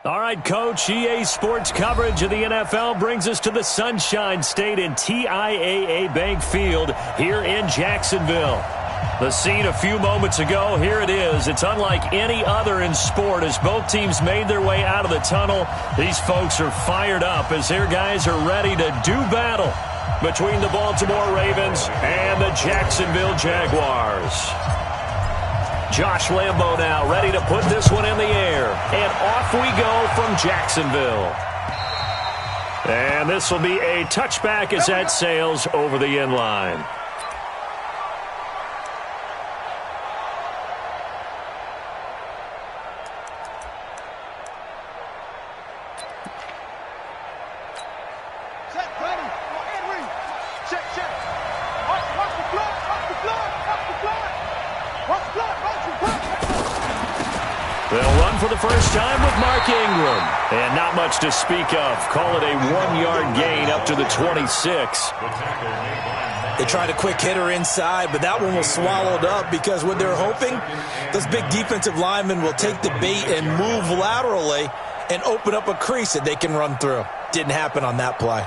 All right, Coach, EA Sports coverage of the NFL brings us to the Sunshine State in TIAA Bank Field here in Jacksonville. The scene a few moments ago, here it is. It's unlike any other in sport as both teams made their way out of the tunnel. These folks are fired up as their guys are ready to do battle between the Baltimore Ravens and the Jacksonville Jaguars. Josh Lambo now ready to put this one in the air. And off we go from Jacksonville. And this will be a touchback as that sails over the end line. They'll run for the first time with Mark Ingram. And not much to speak of. Call it a 1-yard gain up to the 26. They tried a quick hitter inside, but that one was swallowed up because what they're hoping, those big defensive linemen will take the bait and move laterally and open up a crease that they can run through. Didn't happen on that play.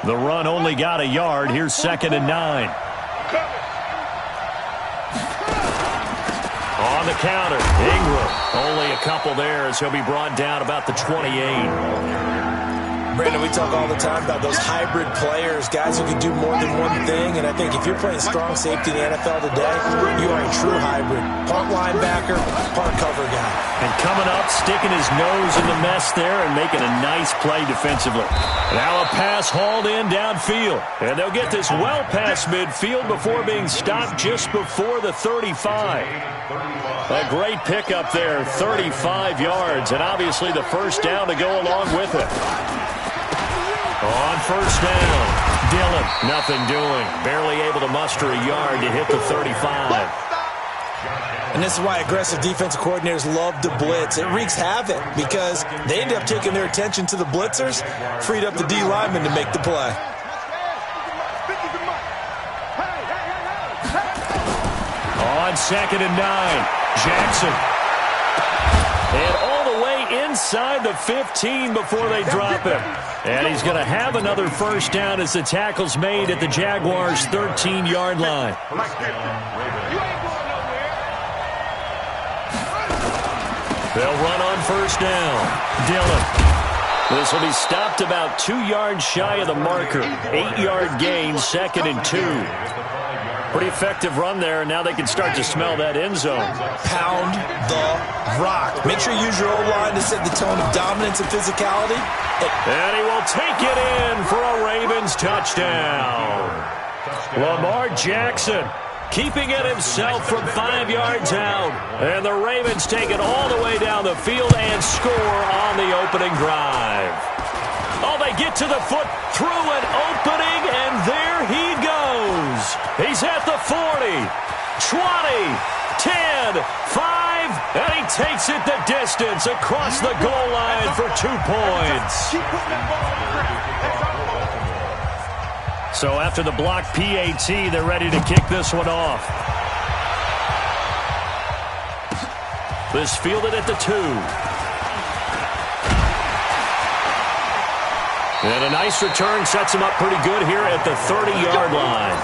The run only got a yard. Here's 2nd and 9. On the counter, Ingram. Only a couple there as he'll be brought down about the 28. Brandon, we talk all the time about those hybrid players, guys who can do more than one thing, and I think if you're playing strong safety in the NFL today, you are a true hybrid. Part linebacker, part cover guy. And coming up, sticking his nose in the mess there and making a nice play defensively. Now a pass hauled in downfield. And they'll get this well past midfield before being stopped just before the 35. A great pickup there, 35 yards, and obviously the first down to go along with it. On first down, Dillon, nothing doing. Barely able to muster a yard to hit the 35. And this is why aggressive defensive coordinators love to blitz. It wreaks havoc because they end up taking their attention to the blitzers, freed up the D lineman to make the play. On 2nd and 9, Jackson. And all the way inside the 15 before they drop him. And he's going to have another first down as the tackle's made at the Jaguars' 13-yard line. They'll run on first down. Dillon. This will be stopped about 2 yards shy of the marker. 8-yard gain, 2nd and 2. Pretty effective run there, and now they can start to smell that end zone. Pound the rock. Make sure you use your O-line to set the tone of dominance and physicality. And he will take it in for a Ravens touchdown. Lamar Jackson keeping it himself from 5 yards out. And the Ravens take it all the way down the field and score on the opening drive. Oh, they get to the foot through an opening, and there he goes. He's at the 40, 20, 10, 5, and he takes it the distance across the goal line for 2 points. So after the block PAT, they're ready to kick this one off. This fielded at the 2. And a nice return sets him up pretty good here at the 30-yard line.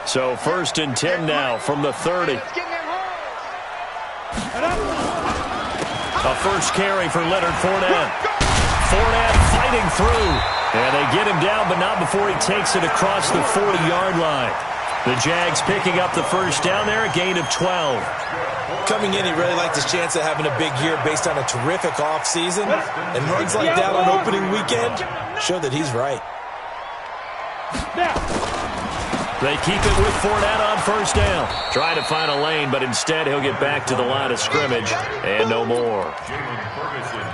So 1st and 10 now from the 30. A first carry for Leonard Fournette. Fournette fighting through. And they get him down, but not before he takes it across the 40-yard line. The Jags picking up the first down there, a gain of 12. Coming in, he really liked his chance of having a big year based on a terrific offseason. And runs like that on opening weekend show that he's right. They keep it with Fournette on first down. Trying to find a lane, but instead he'll get back to the line of scrimmage and no more.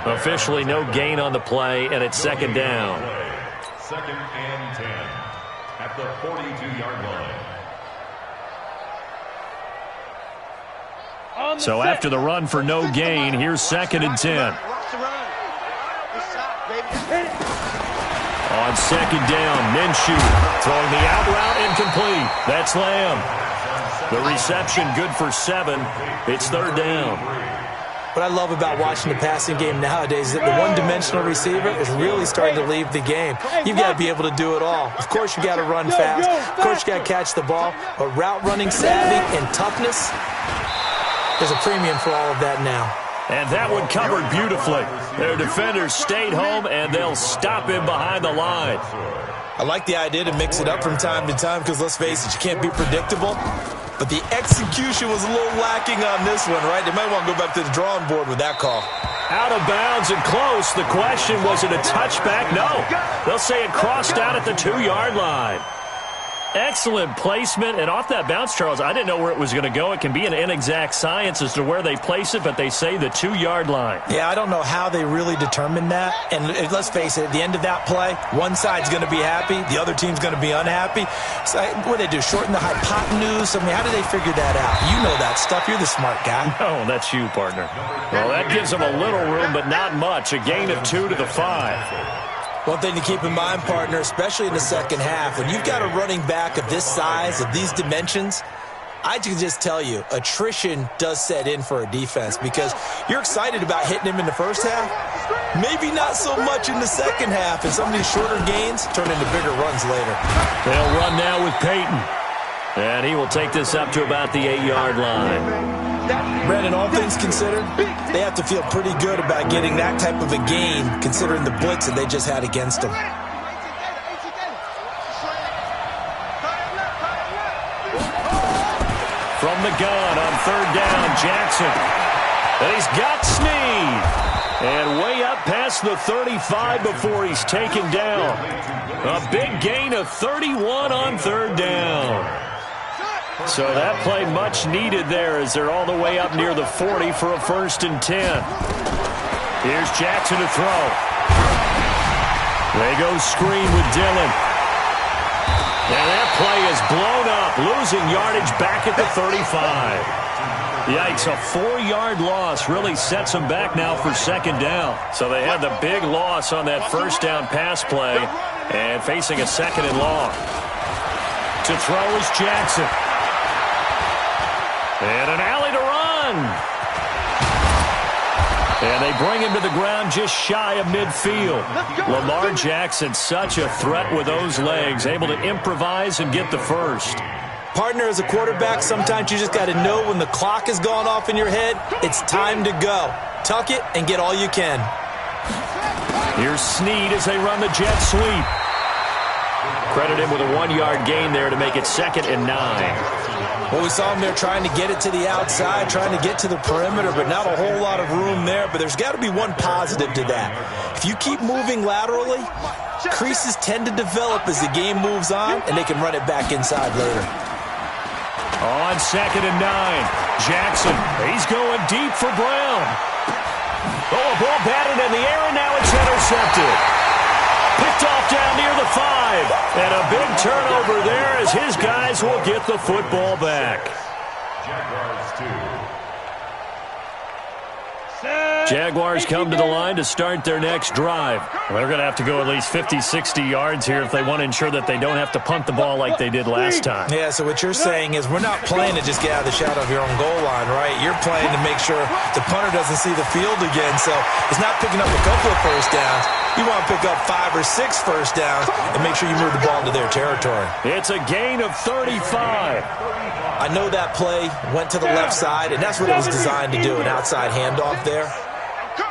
Officially no gain on the play, and it's 2nd down. 2nd and 10 at the 42-yard line. So after the run for no gain, here's 2nd and 10. On second down, Minshew throwing the out route incomplete. That's Lamb. The reception good for 7. It's third down. What I love about watching the passing game nowadays is that the one-dimensional receiver is really starting to leave the game. You've got to be able to do it all. Of course, you got to run fast. Of course, you got to catch the ball. But route running savvy and toughness, there's a premium for all of that now. And that one covered beautifully. Their defenders stayed home, and they'll stop him behind the line. I like the idea to mix it up from time to time because, let's face it, you can't be predictable. But the execution was a little lacking on this one, right? They might want to go back to the drawing board with that call. Out of bounds and close. The question, was it a touchback? No. They'll say it crossed out at the 2-yard line. Excellent placement, and off that bounce, Charles, I didn't know where it was going to go. It can be an inexact science as to where they place it, but they say the 2-yard line. Yeah, I don't know how they really determined that. And let's face it, at the end of that play, one side's going to be happy, the other team's going to be unhappy. So what do they do, shorten the hypotenuse? I mean, how do they figure that out? You know that stuff. You're the smart guy. No, that's you, partner. Well, that gives them a little room, but not much. A gain of 2 to the 5. One thing to keep in mind, partner, especially in the second half, when you've got a running back of this size, of these dimensions, I can just tell you, attrition does set in for a defense because you're excited about hitting him in the first half, maybe not so much in the second half, and some of these shorter gains turn into bigger runs later. They'll run now with Peyton, and he will take this up to about the 8-yard line. Brandon, all things considered, they have to feel pretty good about getting that type of a gain considering the blitz that they just had against them. From the gun on third down, Jackson. And he's got Snead. And way up past the 35 before he's taken down. A big gain of 31 on third down. So that play much needed there as they're all the way up near the 40 for a 1st and 10. Here's Jackson to throw. They go screen with Dillon. And that play is blown up, losing yardage back at the 35. Yikes, a 4-yard loss really sets them back now for second down. So they had the big loss on that first down pass play and facing a 2nd and long. To throw is Jackson. And an alley to run. And they bring him to the ground just shy of midfield. Lamar Jackson, such a threat with those legs, able to improvise and get the first. Partner, as a quarterback, sometimes you just got to know when the clock has gone off in your head, it's time to go. Tuck it and get all you can. Here's Snead as they run the jet sweep. Credit him with a 1-yard gain there to make it 2nd and 9. Well, we saw him there trying to get it to the outside, trying to get to the perimeter, but not a whole lot of room there. But there's got to be one positive to that. If you keep moving laterally, creases tend to develop as the game moves on, and they can run it back inside later. On 2nd and 9, Jackson, he's going deep for Brown. Oh, a ball batted in the air, and now it's intercepted. Picked off down near the 5. And a big turnover there as his guys will get the football back. Jaguars come to the line to start their next drive. They're going to have to go at least 50, 60 yards here if they want to ensure that they don't have to punt the ball like they did last time. Yeah, so what you're saying is we're not playing to just get out of the shadow of your own goal line, right? You're playing to make sure the punter doesn't see the field again. So it's not picking up a couple of first downs. You want to pick up 5 or 6 first downs and make sure you move the ball into their territory. It's a gain of 35. I know that play went to the left side, and that's what it was designed to do, an outside handoff there.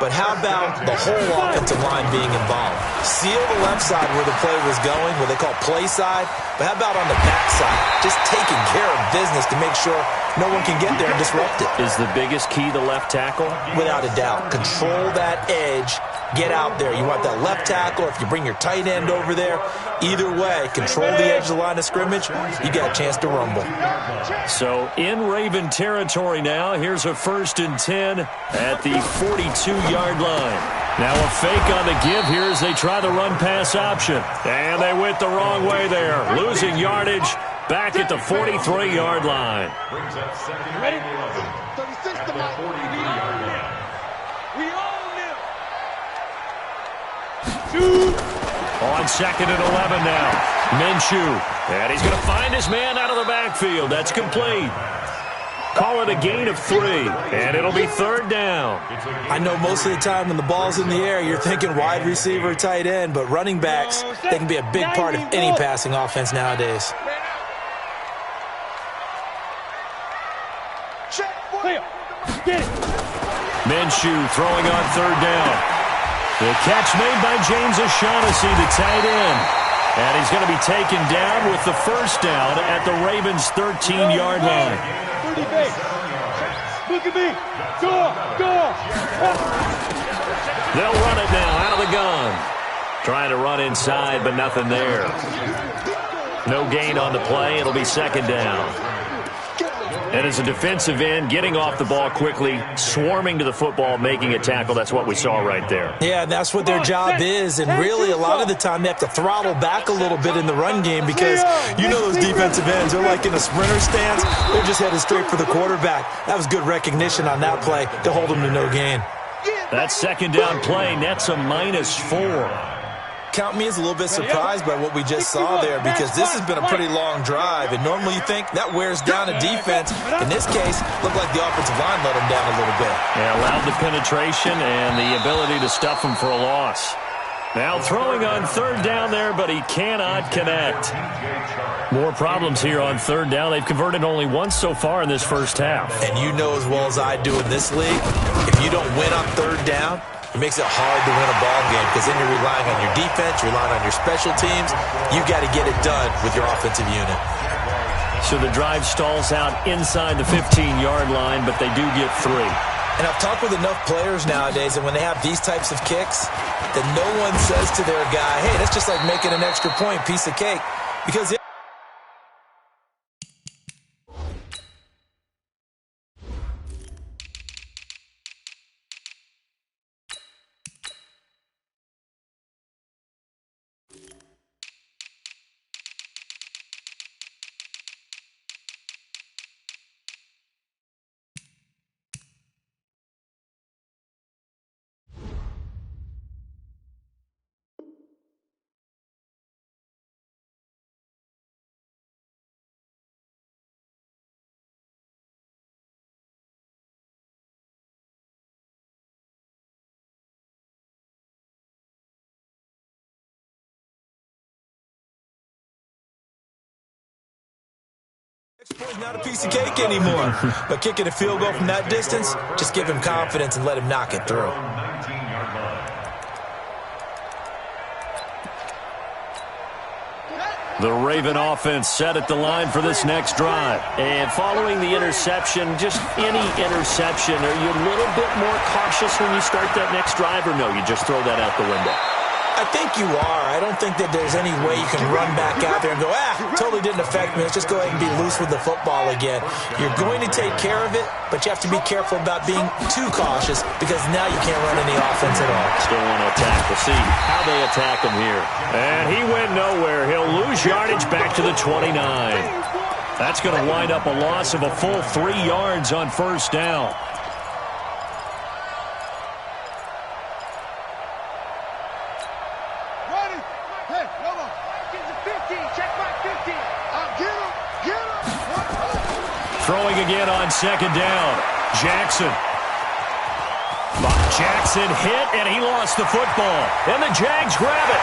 But how about the whole offensive line being involved? Seal the left side where the play was going, what they call play side. But how about on the back side? Just taking care of business to make sure no one can get there and disrupt it. Is the biggest key the left tackle? Without a doubt. Control that edge. Get out there. You want that left tackle. If you bring your tight end over there, either way, control the edge of the line of scrimmage, you got a chance to rumble. So in Raven territory now, here's a 1st and 10 at the 42-yard line. Now a fake on the give here as they try the run-pass option. And they went the wrong way there, losing yardage back at the 43-yard line. Brings up 2nd and 11 at the 43-yard line. On 2nd and 11 now. Minshew. And he's going to find his man out of the backfield. That's complete. Call it a gain of 3. And it'll be 3rd down. I know most of the time when the ball's in the air, you're thinking wide receiver, tight end, but running backs, they can be a big part of any passing offense nowadays. Minshew throwing on 3rd down. The catch made by James O'Shaughnessy, the tight end. And he's going to be taken down with the 1st down at the Ravens' 13-yard line. Look at me. Go. They'll run it now out of the gun. Trying to run inside, but nothing there. No gain on the play. It'll be 2nd down. And as a defensive end, getting off the ball quickly, swarming to the football, making a tackle, that's what we saw right there. Yeah, that's what their job is, and really a lot of the time they have to throttle back a little bit in the run game because you know those defensive ends, they're like in a sprinter stance. They're just headed straight for the quarterback. That was good recognition on that play to hold them to no gain. That 2nd down play nets a -4. Count me as a little bit surprised by what we just saw there because this has been a pretty long drive, and normally you think that wears down a defense. In this case, looked like the offensive line let them down a little bit. Yeah, allowed the penetration and the ability to stuff them for a loss. Now throwing on 3rd down there, but he cannot connect. More problems here on 3rd down. They've converted only once so far in this first half. And you know as well as I do in this league, if you don't win on 3rd down, it makes it hard to win a ball game because then you're relying on your defense, you're relying on your special teams. You've got to get it done with your offensive unit. So the drive stalls out inside the 15-yard line, but they do get 3. And I've talked with enough players nowadays, and when they have these types of kicks, that no one says to their guy, hey, that's just like making an extra point, piece of cake. Because it's not a piece of cake anymore. But kicking a field goal from that distance, just give him confidence and let him knock it through. The Raven offense set at the line for this next drive. And following the interception, just any interception, are you a little bit more cautious when you start that next drive, or no, you just throw that out the window? I think you are. I don't think that there's any way you can run back out there and go, totally didn't affect me. Let's just go ahead and be loose with the football again. You're going to take care of it, but you have to be careful about being too cautious because now you can't run any offense at all. Still want to attack. We'll see how they attack him here. And he went nowhere. He'll lose yardage back to the 29. That's going to wind up a loss of a full 3 yards on 1st down. Throwing again on 2nd down. Jackson hit, and he lost the football. And the Jags grab it.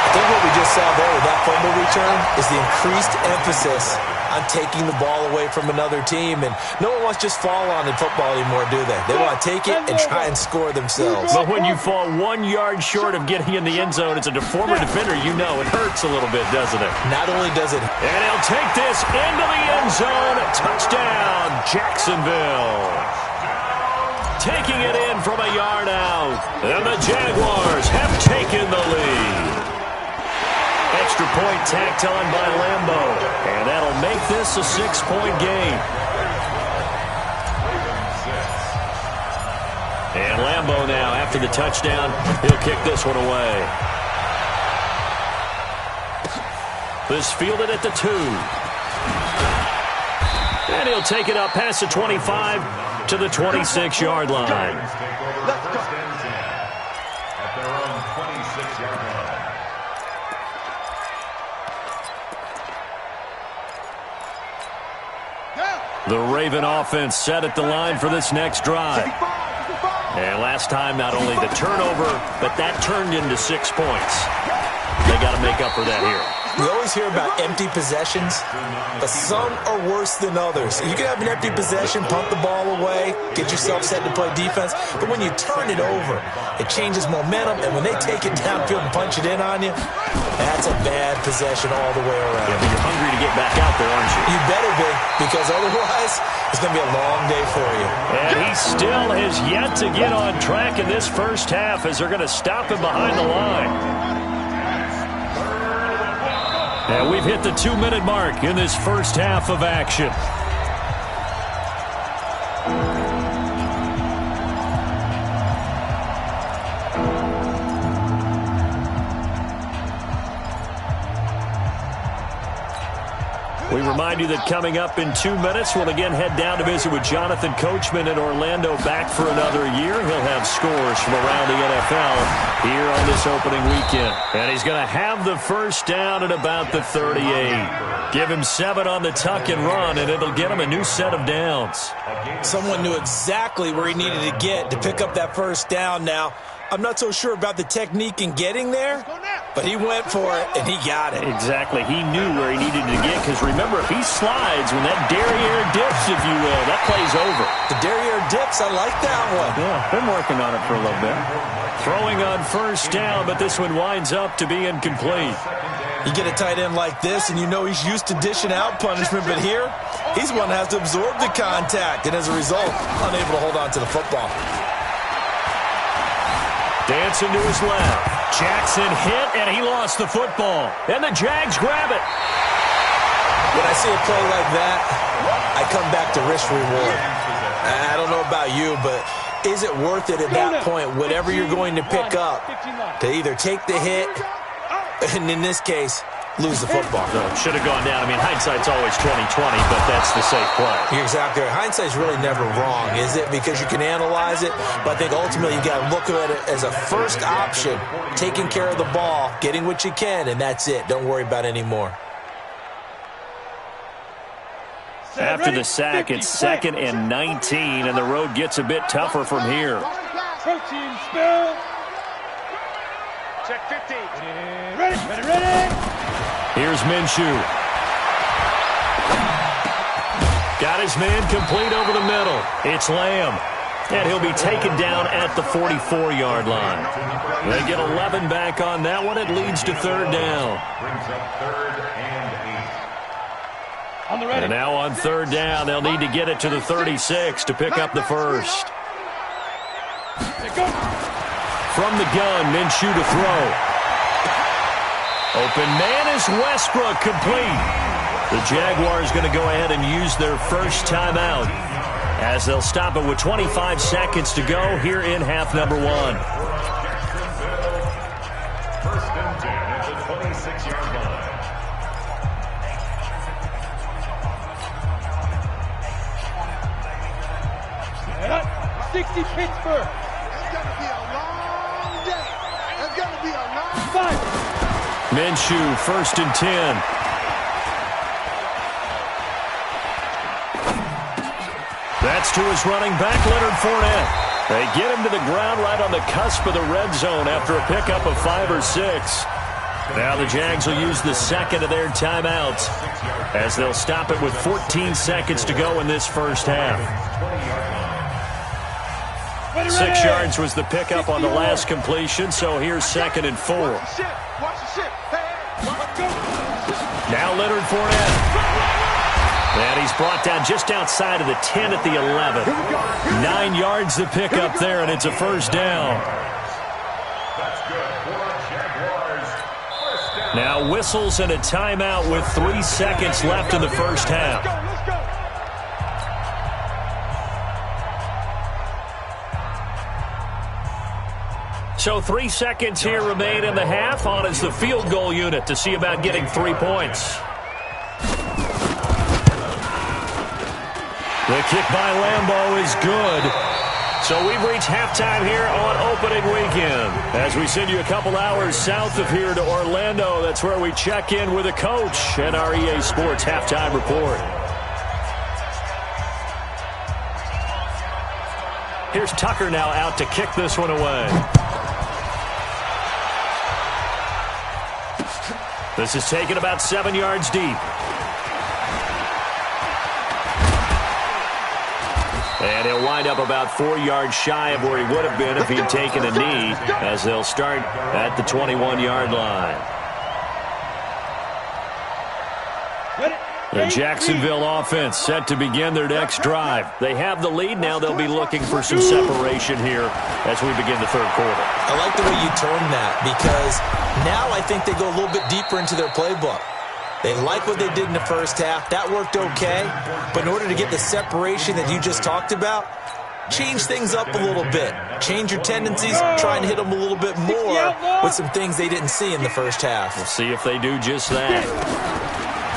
I think what we just saw there with that fumble return is the increased emphasis on taking the ball away from another team. And no one wants to just fall on in football anymore, do they? They want to take it and try and score themselves. But when you fall 1 yard short of getting in the end zone, it's a former defender, you know it hurts a little bit, doesn't it? Not only does it. And he'll take this into the end zone. Touchdown, Jacksonville. Taking it in from a yard out. And the Jaguars have taken the lead. Extra point tacked on by Lambo. And that'll make this a 6-point game. And Lambo now, after the touchdown, he'll kick this one away. This fielded at the 2. And he'll take it up past the 25. to the 26-yard line. Let's go. At their own 26-yard line. The Raven offense set at the line for this next drive. And last time, not only the turnover, but that turned into 6 points. They got to make up for that here. We always hear about empty possessions, but some are worse than others. You can have an empty possession, pump the ball away, get yourself set to play defense, but when you turn it over, it changes momentum, and when they take it downfield and punch it in on you, that's a bad possession all the way around. Yeah, but you're hungry to get back out there, aren't you? You better be, because otherwise, it's going to be a long day for you. And he still has yet to get on track in this first half as they're going to stop him behind the line. And we've hit the 2-minute mark in this first half of action. We remind you that coming up in 2 minutes, we'll again head down to visit with Jonathan Coachman in Orlando, back for another year. He'll have scores from around the NFL here on this opening weekend. And he's going to have the first down at about the 38. Give him 7 on the tuck and run, and it'll get him a new set of downs. Someone knew exactly where he needed to get to pick up that first down now. I'm not so sure about the technique in getting there, but he went for it, and he got it. Exactly. He knew where he needed to get, because remember, if he slides, when that derriere dips, if you will, that play's over. The derriere dips, I like that one. Yeah, been working on it for a little bit. Throwing on first down, but this one winds up to be incomplete. You get a tight end like this, and you know he's used to dishing out punishment, but here, he's one that has to absorb the contact, and as a result, unable to hold on to the football. Dancing to his left. Jackson hit, and he lost the football. And the Jags grab it. When I see a play like that, I come back to risk reward. I don't know about you, but is it worth it at that point, whatever you're going to pick up, to either take the hit, and in this case, lose the football? Should have gone down. I mean, hindsight's always 20/20, but that's the safe play. You're exactly right. Hindsight's really never wrong, is it? Because you can analyze it, but I think ultimately you got to look at it as a first option, taking care of the ball, getting what you can, and that's it. Don't worry about any more. After the sack, it's 2nd and 19, and the road gets a bit tougher from here. Protein spill. Check 50. Ready. Here's Minshew. Got his man complete over the middle. It's Lamb. And he'll be taken down at the 44-yard line. They get 11 back on that one. It leads to 3rd down. Brings up 3rd and 8. On the ready. And now on 3rd down, they'll need to get it to the 36 to pick up the first. From the gun, Minshew to throw. Open man is Westbrook, complete. The Jaguars going to go ahead and use their first timeout as they'll stop it with 25 seconds to go here in half number 1. 1st and 10 at the 26-yard line. 60 Pittsburgh. It's going to be a long day. It's going to be a long Five. Minshew, 1st and 10. That's to his running back, Leonard Fournette. They get him to the ground right on the cusp of the red zone after a pickup of 5 or 6. Now the Jags will use the second of their timeouts as they'll stop it with 14 seconds to go in this first half. 6 yards was the pickup on the last completion, so here's 2nd and 4. Now Leonard Fournette. And he's brought down just outside of the 10 at the 11. 9 yards the pickup there, and it's a first down. Now whistles and a timeout with 3 seconds left in the first half. So 3 seconds here remain in the half. On is the field goal unit to see about getting 3 points. The kick by Lambeau is good. So we've reached halftime here on opening weekend. As we send you a couple hours south of here to Orlando, that's where we check in with a coach and our EA Sports halftime report. Here's Tucker now out to kick this one away. This is taken about 7 yards deep. And he'll wind up about 4 yards shy of where he would have been if he'd taken a knee, as they'll start at the 21-yard line. The Jacksonville offense set to begin their next drive. They have the lead. Now they'll be looking for some separation here as we begin the third quarter. I like the way you termed that, because now I think they go a little bit deeper into their playbook. They like what they did in the first half. That worked okay. But in order to get the separation that you just talked about, change things up a little bit. Change your tendencies. Try and hit them a little bit more with some things they didn't see in the first half. We'll see if they do just that.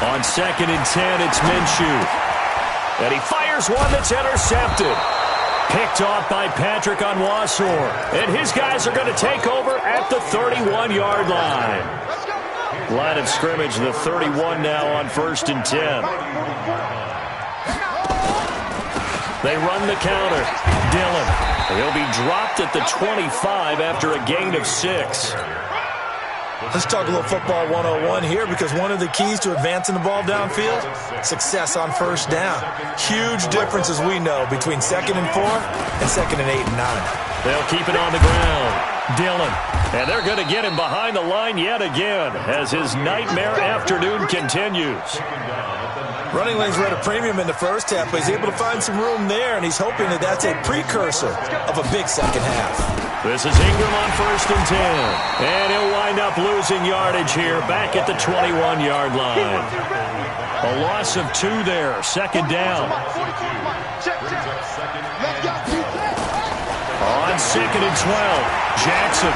On 2nd and 10, it's Minshew. And he fires one that's intercepted. Picked off by Patrick Onwuasor. And his guys are going to take over at the 31-yard line. Line of scrimmage, the 31 now on 1st and 10. They run the counter. Dillon. He'll be dropped at the 25 after a gain of 6. Let's talk a little football 101 here, because one of the keys to advancing the ball downfield, success on first down. Huge difference, as we know, between 2nd and 4 and 2nd and 8 and 9. They'll keep it on the ground. Dillon. And they're going to get him behind the line yet again as his nightmare afternoon continues. Running lanes were at a premium in the first half, but he's able to find some room there, and he's hoping that that's a precursor of a big second half. This is Ingram on 1st and 10. And he'll wind up losing yardage here back at the 21-yard line. A loss of 2 there. 2nd down. On 2nd and 12, Jackson.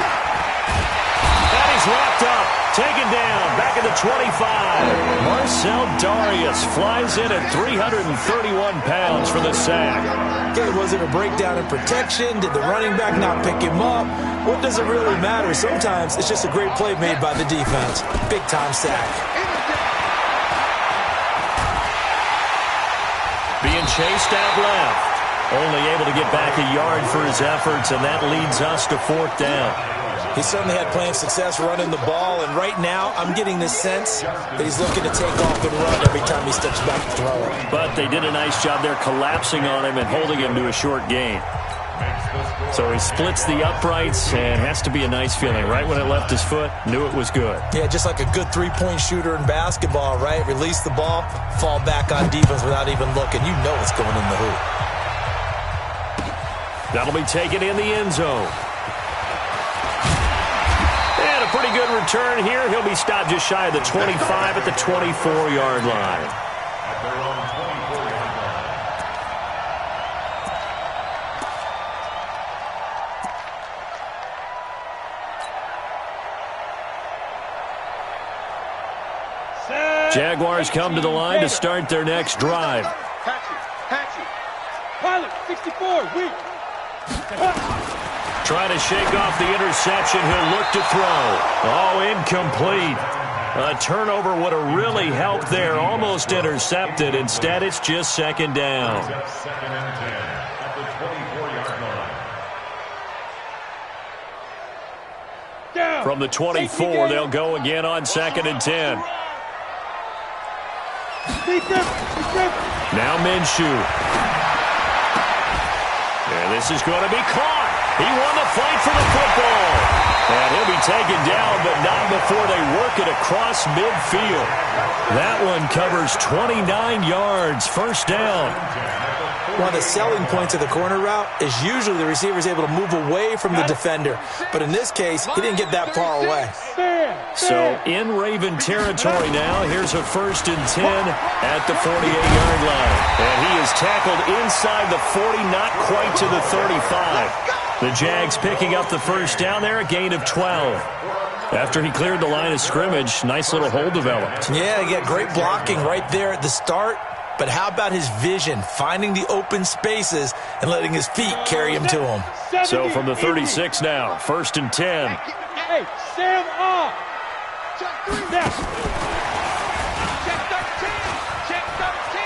And he's wrapped up. Taken down. Back at the 25. Marcel Darius flies in at 331 pounds for the sack. Okay, was it a breakdown in protection? Did the running back not pick him up? What does it really matter? Sometimes it's just a great play made by the defense. Big-time sack. Being chased out left. Only able to get back a yard for his efforts, and that leads us to 4th down. He certainly had plenty of success running the ball, and right now I'm getting this sense that he's looking to take off and run every time he steps back to throw it. But they did a nice job there collapsing on him and holding him to a short gain. So he splits the uprights, and has to be a nice feeling. Right when it left his foot, knew it was good. Yeah, just like a good three-point shooter in basketball, right? Release the ball, fall back on defense without even looking. You know it's going in the hoop. That'll be taken in the end zone. And a pretty good return here. He'll be stopped just shy of the 25 at the 24-yard line. Jaguars come to the line to start their next drive. Pilot, 64, weak. Trying to shake off the interception. He'll look to throw. Oh, incomplete. A turnover would have really helped there. Almost intercepted. Instead, it's just 2nd down. Second and 10 at the 24-yard line. From the 24, they'll go again on 2nd and 10. Now Minshew. And this is going to be caught. He won the fight for the football. And he'll be taken down, but not before they work it across midfield. That one covers 29 yards. 1st down. One of the selling points of the corner route is usually the receiver is able to move away from the defender. But in this case, he didn't get that far away. So in Raven territory now, here's a 1st and 10 at the 48-yard line. And he is tackled inside the 40, not quite to the 35. The Jags picking up the 1st down there, a gain of 12. After he cleared the line of scrimmage, nice little hole developed. Yeah, he got great blocking right there at the start. But how about his vision, finding the open spaces and letting his feet carry him to him? So from the 36 now, 1st and 10. Hey, Sam off. Check 3. Now. Check 13. Check 13.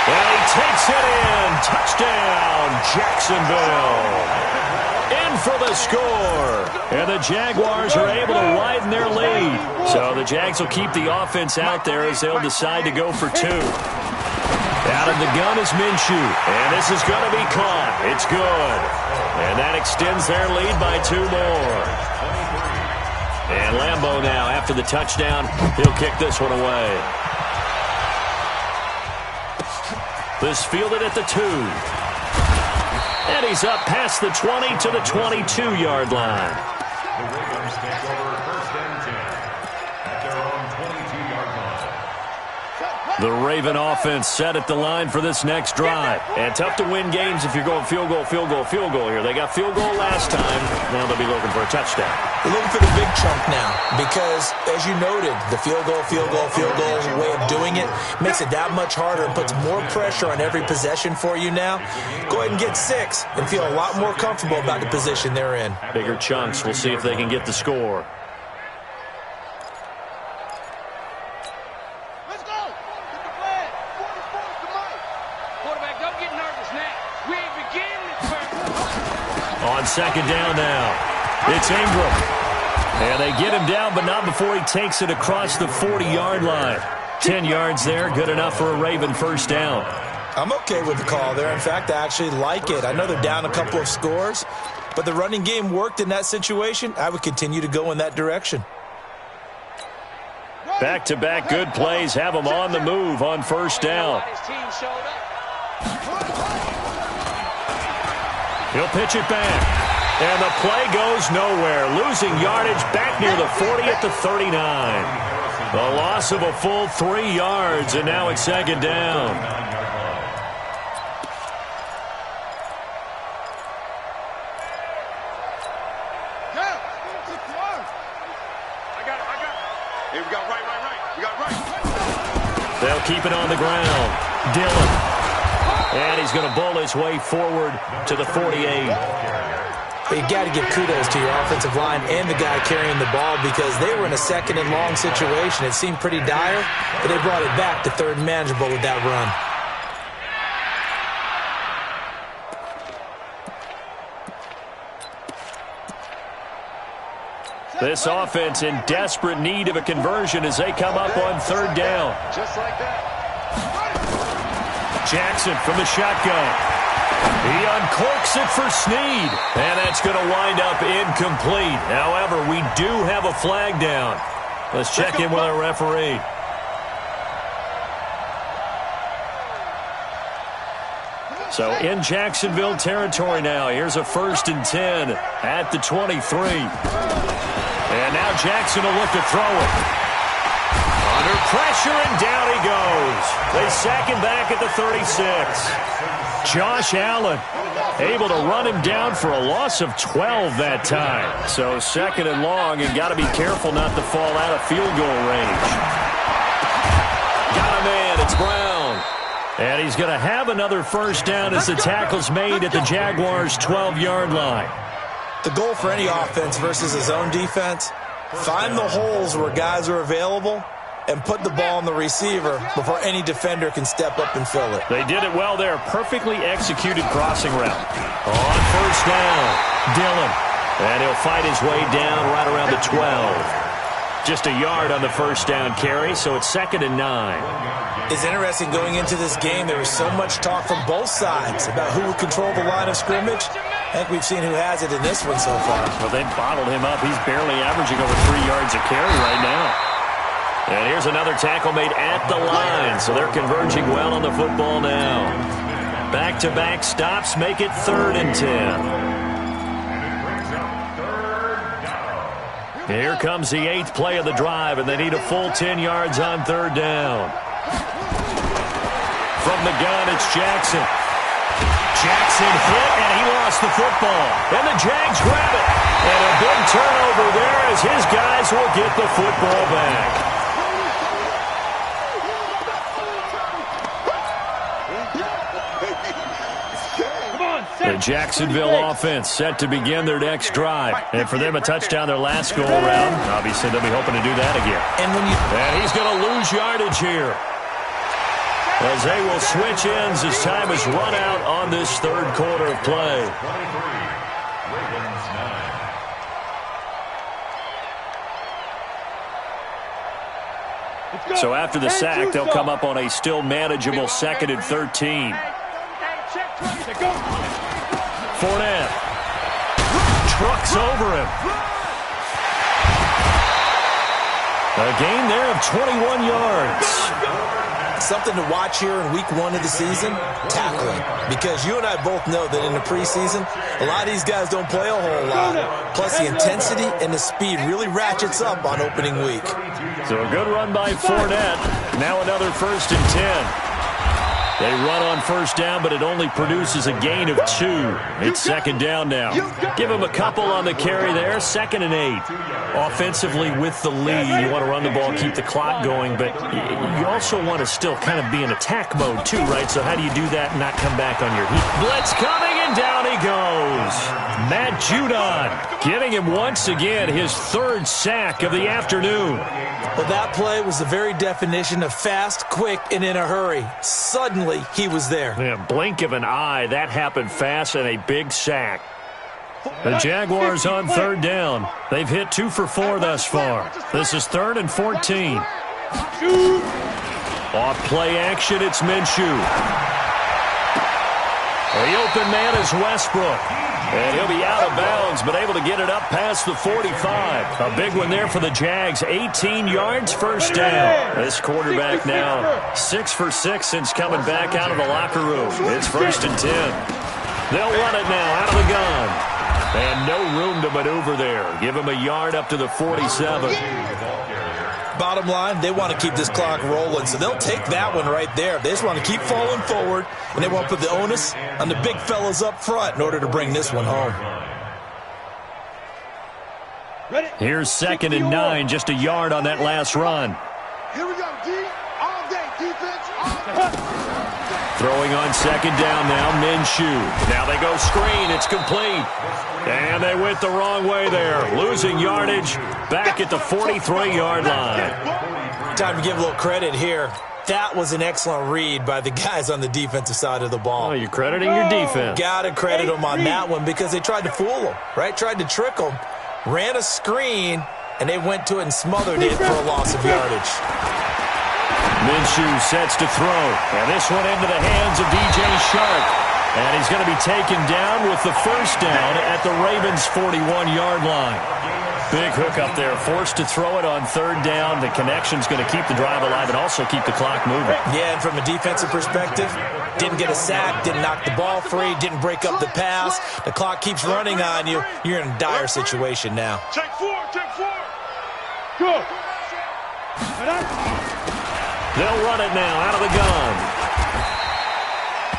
And he takes it in. Touchdown, Jacksonville. In for the score. And the Jaguars are able to widen their lead. So the Jags will keep the offense out there as they'll decide to go for 2. Out of the gun is Minshew. And this is going to be caught. It's good. And that extends their lead by 2 more. And Lambeau now, after the touchdown, he'll kick this one away. This fielded at the 2. And he's up past the 20 to the 22-yard line. The Ravens take over 1st and 10 at their own 22-yard line. The Raven offense set at the line for this next drive. And tough to win games if you're going field goal, field goal, field goal here. They got field goal last time. Now they'll be looking for a touchdown. They're looking for the big chunk now because, as you noted, the field goal way of doing it makes it that much harder and puts more pressure on every possession for you now. Go ahead and get 6 and feel a lot more comfortable about the position they're in. Bigger chunks. We'll see if they can get the score. Let's go. Get the flag. 44's the mic. Quarterback, don't get nervous now. We ain't beginning to turn. On 2nd down now, it's Ingram. And they get him down, but not before he takes it across the 40-yard line. 10 yards there, good enough for a Raven 1st down. I'm okay with the call there. In fact, I actually like it. I know they're down a couple of scores, but the running game worked in that situation. I would continue to go in that direction. Back-to-back good plays have him on the move on 1st down. His team showed up. He'll pitch it back. And the play goes nowhere. Losing yardage back near the 40 at the 39. The loss of a full 3 yards, and now it's 2nd down. Hey, we got right. We got right. They'll keep it on the ground. Dillon. And he's going to bowl his way forward to the 48. You got to give kudos to your offensive line and the guy carrying the ball because they were in a 2nd and long situation. It seemed pretty dire, but they brought it back to 3rd and manageable with that run. This offense in desperate need of a conversion as they come up on 3rd down. Just like that. Jackson from the shotgun. He uncorks it for Snead. And that's going to wind up incomplete. However, we do have a flag down. Let's check in with our referee. So in Jacksonville territory now. Here's a 1st and 10 at the 23. And now Jackson will look to throw it. Under pressure, and down he goes. They sack him back at the 36. Josh Allen able to run him down for a loss of 12 that time. So 2nd and long, and got to be careful not to fall out of field goal range. Got a man, it's Brown. And he's going to have another 1st down as the tackle's made at the Jaguars' 12-yard line. The goal for any offense versus a zone defense, find the holes where guys are available and put the ball on the receiver before any defender can step up and fill it. They did it well there. Perfectly executed crossing route. On 1st down, Dillon. And he'll fight his way down right around the 12. Just a yard on the 1st down carry, so it's 2nd and 9. It's interesting going into this game. There was so much talk from both sides about who would control the line of scrimmage. I think we've seen who has it in this one so far. Well, they bottled him up. He's barely averaging over 3 yards a carry right now. And here's another tackle made at the line. So they're converging well on the football now. Back-to-back stops make it 3rd and 10. Here comes the 8th play of the drive, and they need a full 10 yards on 3rd down. From the gun, it's Jackson. Jackson hit, and he lost the football. And the Jags grab it. And a big turnover there as his guys will get the football back. The Jacksonville offense set to begin their next drive. And for them, a touchdown their last go-around. Obviously, they'll be hoping to do that again. And he's going to lose yardage here, as they will switch ends as time is run out on this third quarter of play. So after the sack, they'll come up on a still manageable 2nd and 13. Fournette trucks over him. A gain there of 21 yards. Something to watch here in week 1 of the season, tackling. Because you and I both know that in the preseason, a lot of these guys don't play a whole lot. Plus, the intensity and the speed really ratchets up on opening week. So a good run by Fournette. Now another 1st and 10. They run on first down, but it only produces a gain of 2. It's 2nd down now. Give them a couple on the carry there. 2nd and 8. Offensively with the lead, you want to run the ball, keep the clock going, but you also want to still kind of be in attack mode too, right? So how do you do that and not come back on your heat? Blitz coming, and down he goes. Matt Judon getting him once again his 3rd sack of the afternoon. Well, that play was the very definition of fast, quick, and in a hurry. Suddenly, he was there. Yeah, blink of an eye. That happened fast, and a big sack. The Jaguars on 3rd down. They've hit 2 for 4 thus far. This is 3rd and 14. Off play action, it's Minshew. The open man is Westbrook. And he'll be out of bounds, but able to get it up past the 45. A big one there for the Jags. 18 yards, 1st down. This quarterback now 6 for 6 since coming back out of the locker room. It's 1st and 10. They'll run it now out of the gun. And no room to maneuver there. Give him a yard up to the 47. Bottom line, they want to keep this clock rolling, so they'll take that one right there. They just want to keep falling forward, and they want to put the onus on the big fellas up front in order to bring this one home. Here's 2nd and 9, just a yard on that last run. Here we go, D. All day, defense, all day. Throwing on 2nd down now, Minshew. Now they go screen, it's complete. And they went the wrong way there. Losing yardage back at the 43-yard line. Time to give a little credit here. That was an excellent read by the guys on the defensive side of the ball. Oh, you're crediting your defense. Got to credit them on that one because they tried to fool them, right? Tried to trick them. Ran a screen, and they went to it and smothered it for a loss of yardage. Minshew sets to throw. And this one into the hands of DJ Shark. And he's going to be taken down with the 1st down at the Ravens' 41-yard line. Big hook up there. Forced to throw it on 3rd down. The connection's going to keep the drive alive and also keep the clock moving. Yeah, and from a defensive perspective, didn't get a sack, didn't knock the ball free, didn't break up the pass. The clock keeps running on you. You're in a dire situation now. Take 4, take 4. Go. They'll run it now out of the gun.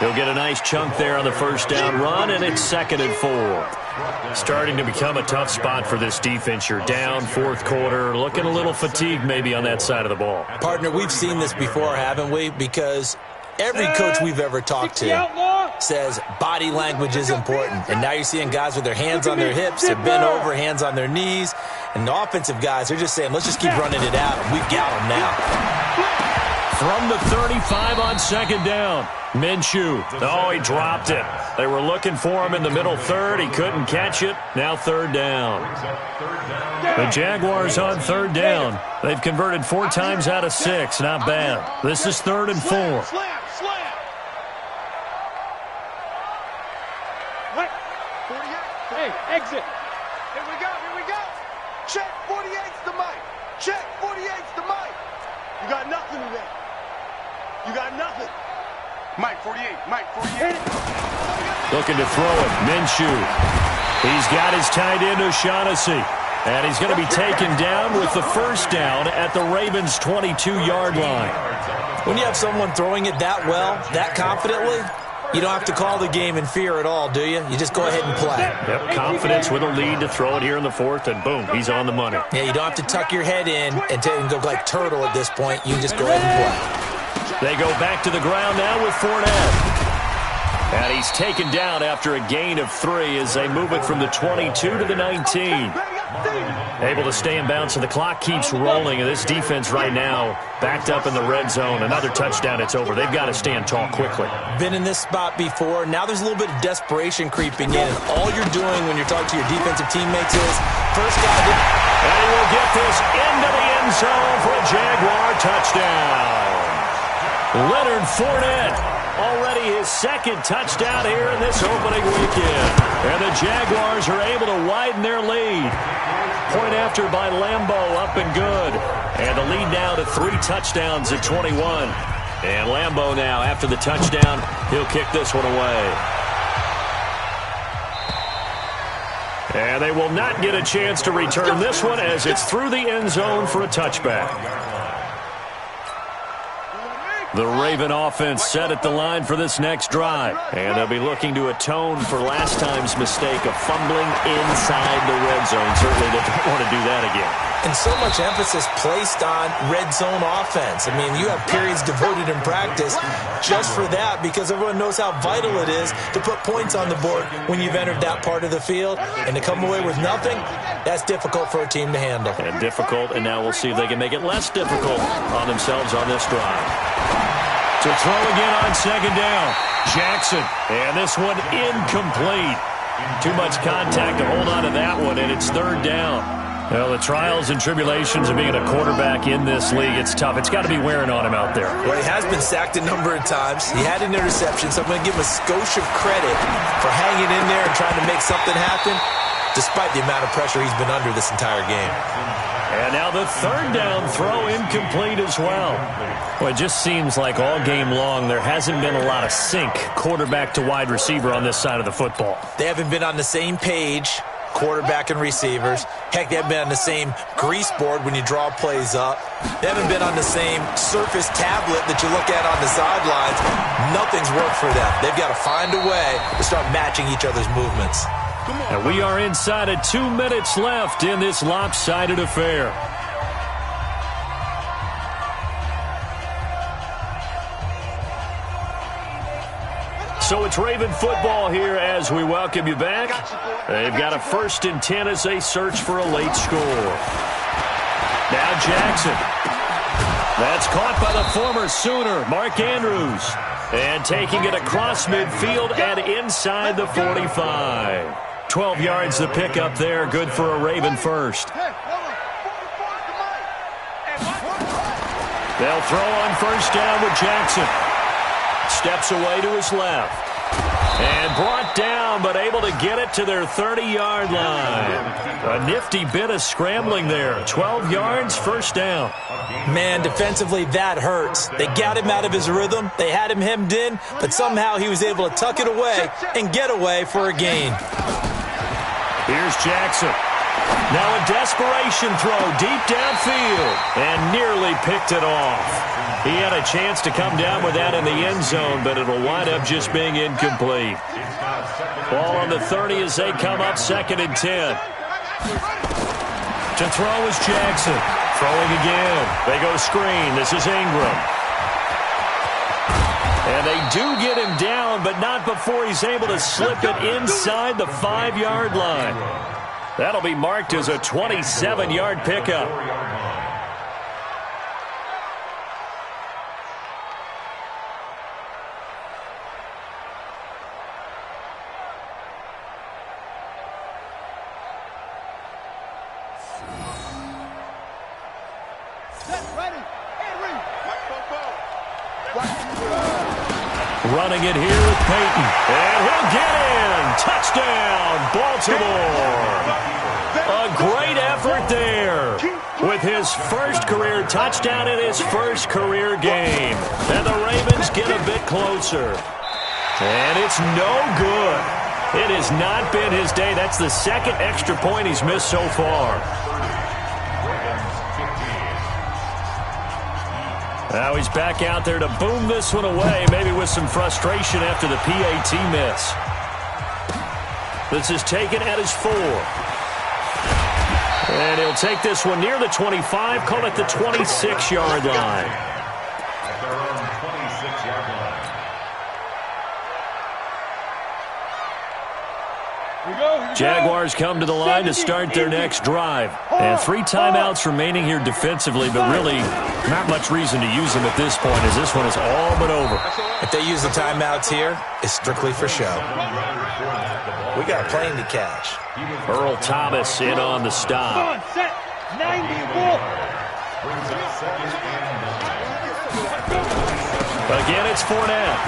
He'll get a nice chunk there on the 1st down run, and it's 2nd and 4. Starting to become a tough spot for this defense. You're down 4th quarter, looking a little fatigued maybe on that side of the ball. Partner, we've seen this before, haven't we? Because every coach we've ever talked to says body language is important. And now you're seeing guys with their hands on their hips, they're bent over, hands on their knees. And the offensive guys, they're just saying, let's just keep running it out. We've got them now. From the 35 on 2nd down. Minshew. Oh, he dropped it. They were looking for him in the middle 3rd. He couldn't catch it. Now 3rd down. The Jaguars on 3rd down. They've converted 4 times out of 6. Not bad. This is 3rd and 4. Slam, slam. 48. Hey, exit. Here we go. Check 48's the mic. Check 48's the mic. You got nothing today. You got nothing. Mike 48, Mike 48. Looking to throw it. Minshew. He's got his tight end O'Shaughnessy. And he's going to be taken down with the 1st down at the Ravens' 22-yard line. When you have someone throwing it that well, that confidently, you don't have to call the game in fear at all, do you? You just go ahead and play. Yep, confidence with a lead to throw it here in the 4th, and boom, he's on the money. Yeah, you don't have to tuck your head in and go like turtle at this point. You just go ahead and play. They go back to the ground now with Fournette. And he's taken down after a gain of 3 as they move it from the 22 to the 19. Able to stay in bounds, so the clock keeps rolling. And this defense right now backed up in the red zone. Another touchdown, it's over. They've got to stand tall quickly. Been in this spot before. Now there's a little bit of desperation creeping in. And all you're doing when you're talking to your defensive teammates is first guy to... And he will get this into the end zone for a Jaguar touchdown. Leonard Fournette, already his second touchdown here in this opening weekend. And the Jaguars are able to widen their lead. Point after by Lambeau, up and good. And the lead now to 3 touchdowns at 21. And Lambeau now, after the touchdown, he'll kick this one away. And they will not get a chance to return this one as it's through the end zone for a touchback. The Raven offense set at the line for this next drive. And they'll be looking to atone for last time's mistake of fumbling inside the red zone. Certainly they don't want to do that again. And so much emphasis placed on red zone offense. I mean, you have periods devoted in practice just for that because everyone knows how vital it is to put points on the board when you've entered that part of the field. And to come away with nothing, that's difficult for a team to handle. And difficult, and now we'll see if they can make it less difficult on themselves on this drive. To throw again on second down, Jackson. And this one incomplete. Too much contact to hold on to that one, and it's third down. Well, the trials and tribulations of being a quarterback in this league, it's tough. It's got to be wearing on him out there. Well, he has been sacked a number of times. He had an interception, so I'm going to give him a skosh of credit for hanging in there and trying to make something happen, despite the amount of pressure he's been under this entire game. And now the third down throw incomplete as well. Well, it just seems like all game long there hasn't been a lot of sync quarterback to wide receiver on this side of the football. They haven't been on the same page, quarterback and receivers. Heck, they haven't been on the same grease board when you draw plays up. They haven't been on the same surface tablet that you look at on the sidelines. Nothing's worked for them. They've got to find a way to start matching each other's movements. And we are inside of 2 minutes left in this lopsided affair. So it's Raven football here as we welcome you back. They've got a 1st and 10 as they search for a late score. Now Jackson. That's caught by the former Sooner, Mark Andrews. And taking it across midfield and inside the 45. 12 yards the pickup there. Good for a Raven first. They'll throw on first down with Jackson. Steps away to his left. And brought down, but able to get it to their 30-yard line. A nifty bit of scrambling there. 12 yards, first down. Man, defensively, that hurts. They got him out of his rhythm. They had him hemmed in, but somehow he was able to tuck it away and get away for a gain. Here's Jackson. Now a desperation throw deep downfield and nearly picked it off. He had a chance to come down with that in the end zone, but it'll wind up just being incomplete. Ball on the 30 as they come up 2nd and 10. To throw is Jackson. Throwing again. They go screen. This is Ingram. And they do get him down, but not before he's able to slip it inside the 5-yard line. That'll be marked as a 27-yard pickup. Running it here with Peyton. And he'll get in. Touchdown, Baltimore. A great effort there with his first career touchdown in his first career game. And the Ravens get a bit closer. And it's no good. It has not been his day. That's the 2nd extra point he's missed so far. Now he's back out there to boom this one away, maybe with some frustration after the PAT miss. This is taken at his 4. And he'll take this one near the 25, call it the 26-yard line. At their own 26-yard line. Jaguars come to the line to start their next drive. And 3 timeouts remaining here defensively, but really not much reason to use them at this point as this one is all but over. If they use the timeouts here, it's strictly for show. We got a plane to catch. Earl Thomas in on the stop. Set 94. Again, it's Fournette.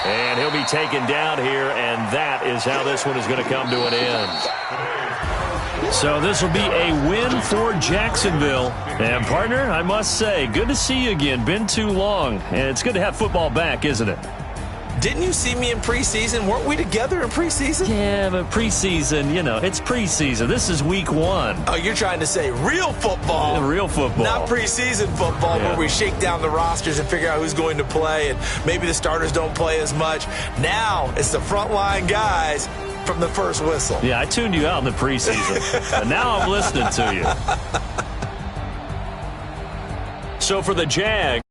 And he'll be taken down here, and that is how this one is going to come to an end. So this will be a win for Jacksonville. And, partner, I must say, good to see you again. Been too long. And it's good to have football back, isn't it? Didn't you see me in preseason? Weren't we together in preseason? Yeah, but preseason, you know, it's preseason. This is week 1. Oh, you're trying to say real football. Real football. Not preseason football yeah. where we shake down the rosters and figure out who's going to play, and maybe the starters don't play as much. Now it's the frontline guys from the first whistle. Yeah, I tuned you out in the preseason. But now I'm listening to you. So for the Jags.